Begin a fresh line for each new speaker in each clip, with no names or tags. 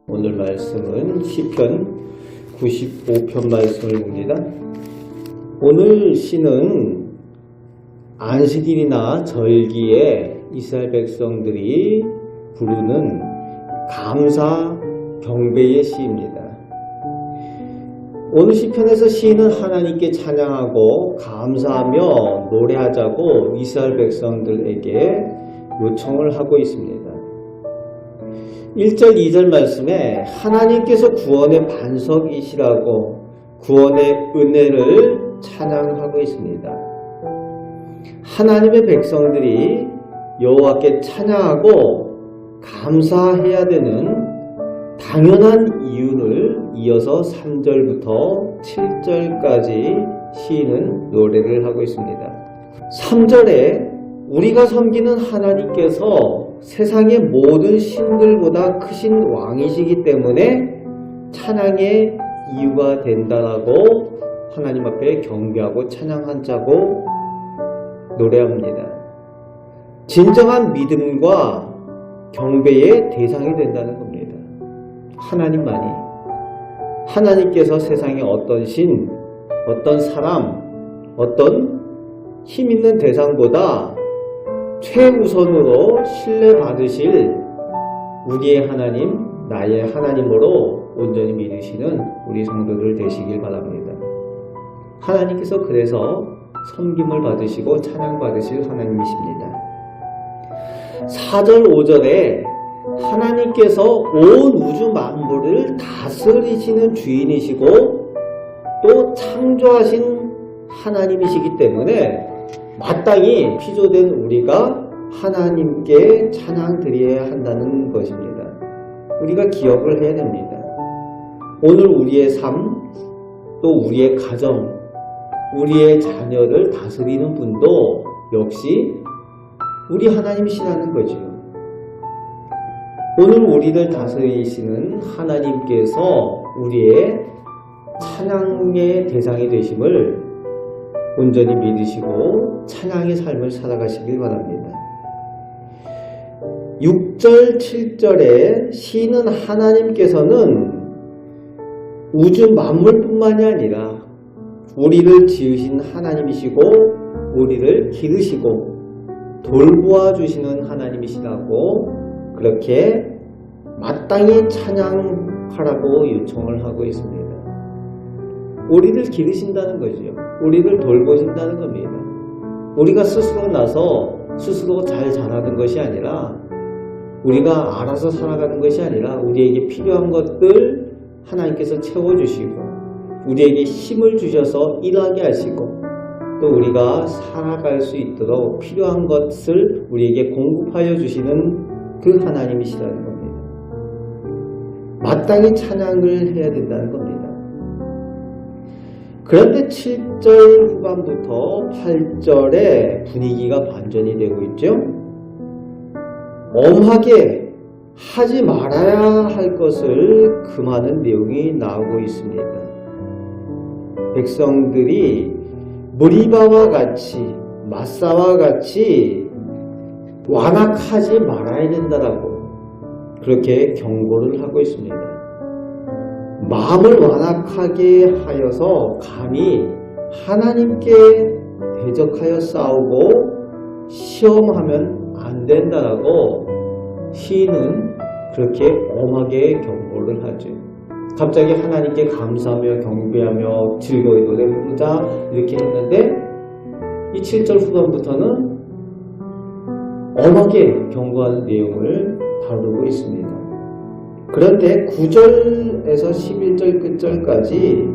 오늘 말씀은 시편 95편 말씀을 봅니다. 오늘 시는 안식일이나 절기에 이스라엘 백성들이 부르는 감사 경배의 시입니다. 오늘 시편에서 시인은 하나님께 찬양하고 감사하며 노래하자고 이스라엘 백성들에게 요청을 하고 있습니다. 1절, 2절 말씀에 하나님께서 구원의 반석이시라고 구원의 은혜를 찬양하고 있습니다. 하나님의 백성들이 여호와께 찬양하고 감사해야 되는 당연한 이유를 이어서 3절부터 7절까지 시인은 노래를 하고 있습니다. 3절에 우리가 섬기는 하나님께서 세상의 모든 신들보다 크신 왕이시기 때문에 찬양의 이유가 된다라고 하나님 앞에 경배하고 찬양하자고 노래합니다. 진정한 믿음과 경배의 대상이 된다는 겁니다. 하나님만이. 하나님께서 세상의 어떤 신, 어떤 사람, 어떤 힘 있는 대상보다 최우선으로 신뢰받으실 우리의 하나님, 나의 하나님으로 온전히 믿으시는 우리 성도들 되시길 바랍니다. 하나님께서 그래서 섬김을 받으시고 찬양받으실 하나님이십니다. 4절, 5절에 하나님께서 온 우주 만물을 다스리시는 주인이시고 또 창조하신 하나님이시기 때문에 마땅히 피조된 우리가 하나님께 찬양 드려야 한다는 것입니다. 우리가 기억을 해야 됩니다. 오늘 우리의 삶, 또 우리의 가정, 우리의 자녀를 다스리는 분도 역시 우리 하나님이시라는 거죠. 오늘 우리를 다스리시는 하나님께서 우리의 찬양의 대상이 되심을 온전히 믿으시고 찬양의 삶을 살아가시길 바랍니다. 6절, 7절에 시인은 하나님께서는 우주 만물뿐만이 아니라 우리를 지으신 하나님이시고 우리를 기르시고 돌보아 주시는 하나님이시라고 그렇게 마땅히 찬양하라고 요청을 하고 있습니다. 우리를 기르신다는 거죠. 우리를 돌보신다는 겁니다. 우리가 스스로 나서 스스로 잘 자라는 것이 아니라 우리가 알아서 살아가는 것이 아니라 우리에게 필요한 것들 하나님께서 채워주시고 우리에게 힘을 주셔서 일하게 하시고 또 우리가 살아갈 수 있도록 필요한 것을 우리에게 공급하여 주시는 그 하나님이시라는 겁니다. 마땅히 찬양을 해야 된다는 겁니다. 그런데 7절 후반부터 8절에 분위기가 반전이 되고 있죠. 엄하게 하지 말아야 할 것을 금하는 내용이 나오고 있습니다. 백성들이 무리바와 같이 마사와 같이 완악하지 말아야 된다라고 그렇게 경고를 하고 있습니다. 마음을 완악하게 하여서 감히 하나님께 대적하여 싸우고 시험하면 안 된다라고 시인은 그렇게 엄하게 경고를 하죠. 갑자기 하나님께 감사하며 경배하며 즐거이 노래 부르자 이렇게 했는데 이 7절 후반부터는 엄하게 경고하는 내용을 다루고 있습니다. 그런데 9절에서 11절 끝절까지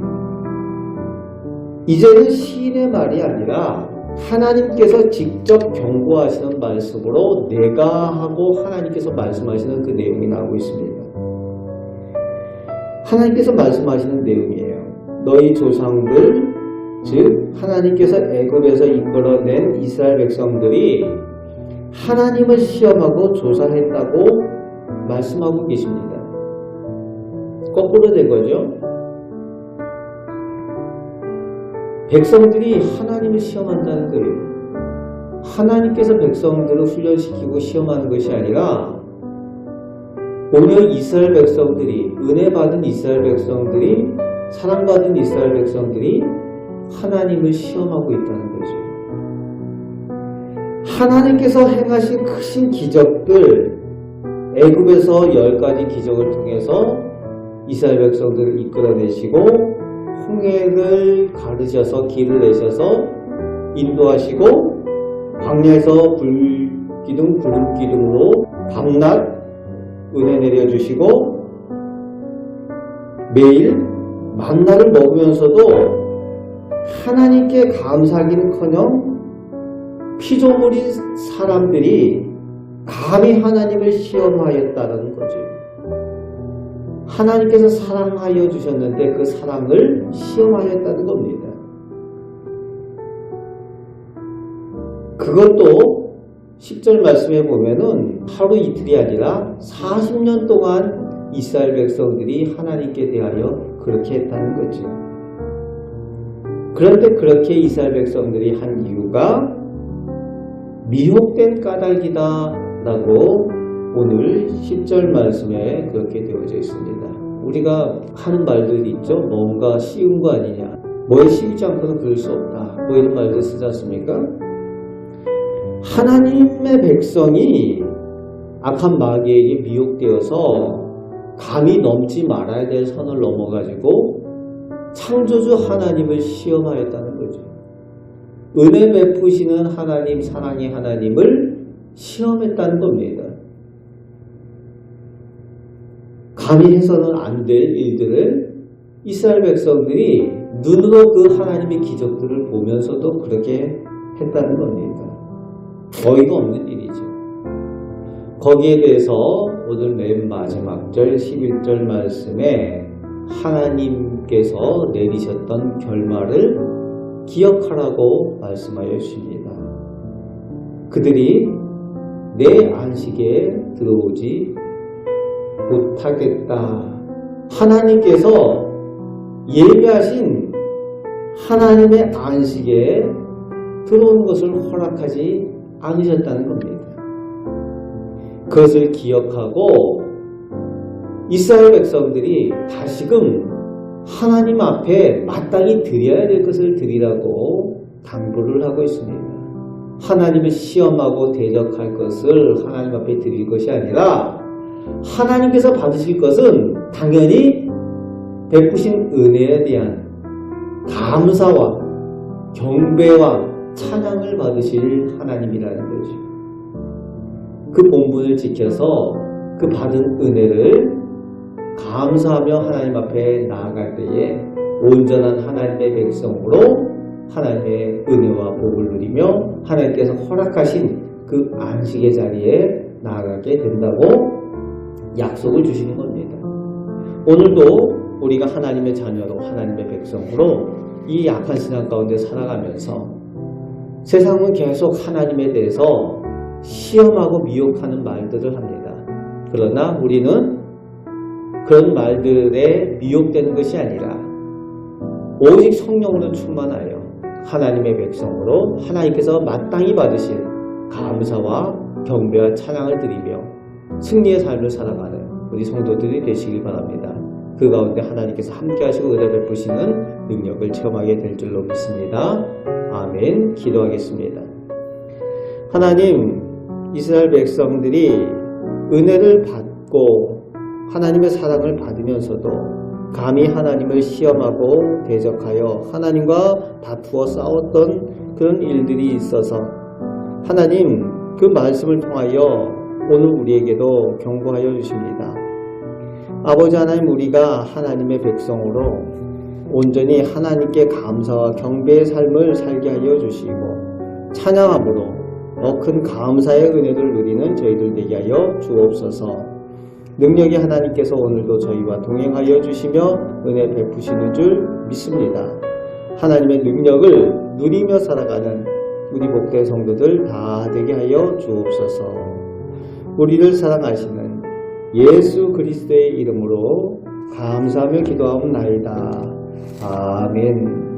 이제는 시인의 말이 아니라 하나님께서 직접 경고하시는 말씀으로 내가 하고 하나님께서 말씀하시는 그 내용이 나오고 있습니다. 하나님께서 말씀하시는 내용이에요. 너희 조상들, 즉 하나님께서 애굽에서 이끌어낸 이스라엘 백성들이 하나님을 시험하고 조사했다고 말씀하고 계십니다. 거꾸로 된 거죠. 백성들이 하나님을 시험한다는 거예요. 하나님께서 백성들을 훈련시키고 시험하는 것이 아니라 오히려 이스라엘 백성들이, 은혜 받은 이스라엘 백성들이, 사랑받은 이스라엘 백성들이 하나님을 시험하고 있다는 거죠. 하나님께서 행하신 크신 기적들, 애굽에서 10가지 기적을 통해서 이스라엘 백성들을 이끌어내시고 홍해를 가르셔서 길을 내셔서 인도하시고 광야에서 불기둥 구름기둥으로 밤낮 은혜 내려주시고 매일 만나를 먹으면서도 하나님께 감사하기는커녕 피조물인 사람들이 감히 하나님을 시험하였다는 거죠. 하나님께서 사랑하여 주셨는데 그 사랑을 시험하였다는 겁니다. 그것도 10절 말씀에 보면은 하루 이틀이 아니라 40년 동안 이스라엘 백성들이 하나님께 대하여 그렇게 했다는 거죠. 그런데 그렇게 이스라엘 백성들이 한 이유가 미혹된 까닭이다 라고 오늘 10절 말씀에 그렇게 되어져 있습니다. 우리가 하는 말들이 있죠. 뭔가 쉬운 거 아니냐, 뭐에 쉬우지 않고는 그럴 수 없다, 뭐 이런 말들 쓰지 않습니까? 하나님의 백성이 악한 마귀에게 미혹되어서 감히 넘지 말아야 될 선을 넘어가지고 창조주 하나님을 시험하였다는 거죠. 은혜 베푸시는 하나님, 사랑의 하나님을 시험했다는 겁니다. 감히 해서는 안 될 일들을 이스라엘 백성들이 눈으로 그 하나님의 기적들을 보면서도 그렇게 했다는 겁니다. 어이가 없는 일이죠. 거기에 대해서 오늘 맨 마지막 절 11절 말씀에 하나님께서 내리셨던 결말을 기억하라고 말씀하여 주십니다. 그들이 내 안식에 들어오지 못하겠다. 하나님께서 예비하신 하나님의 안식에 들어오는 것을 허락하지 않으셨다는 겁니다. 그것을 기억하고 이스라엘 백성들이 다시금 하나님 앞에 마땅히 드려야 될 것을 드리라고 당부를 하고 있습니다. 하나님을 시험하고 대적할 것을 하나님 앞에 드릴 것이 아니라 하나님께서 받으실 것은 당연히 베푸신 은혜에 대한 감사와 경배와 찬양을 받으실 하나님이라는 거죠. 그 본분을 지켜서 그 받은 은혜를 감사하며 하나님 앞에 나아갈 때에 온전한 하나님의 백성으로 하나님의 은혜와 복을 누리며 하나님께서 허락하신 그 안식의 자리에 나아가게 된다고 약속을 주시는 겁니다. 오늘도 우리가 하나님의 자녀로 하나님의 백성으로 이 약한 신앙 가운데 살아가면서 세상은 계속 하나님에 대해서 시험하고 미혹하는 말들을 합니다. 그러나 우리는 그런 말들에 미혹되는 것이 아니라 오직 성령으로 충만하여 하나님의 백성으로 하나님께서 마땅히 받으실 감사와 경배와 찬양을 드리며 승리의 삶을 살아가는 우리 성도들이 되시길 바랍니다. 그 가운데 하나님께서 함께 하시고 은혜 베푸시는 능력을 체험하게 될 줄로 믿습니다. 아멘. 기도하겠습니다. 하나님, 이스라엘 백성들이 은혜를 받고 하나님의 사랑을 받으면서도 감히 하나님을 시험하고 대적하여 하나님과 다투어 싸웠던 그런 일들이 있어서 하나님, 그 말씀을 통하여 오늘 우리에게도 경고하여 주십니다. 아버지 하나님, 우리가 하나님의 백성으로 온전히 하나님께 감사와 경배의 삶을 살게 하여 주시고 찬양함으로 더 큰 감사의 은혜를 누리는 저희들 되게 하여 주옵소서. 능력의 하나님께서 오늘도 저희와 동행하여 주시며 은혜 베푸시는 줄 믿습니다. 하나님의 능력을 누리며 살아가는 우리 복된 성도들 다 되게 하여 주옵소서. 우리를 사랑하시는 예수 그리스도의 이름으로 감사하며 기도하옵나이다. 아멘.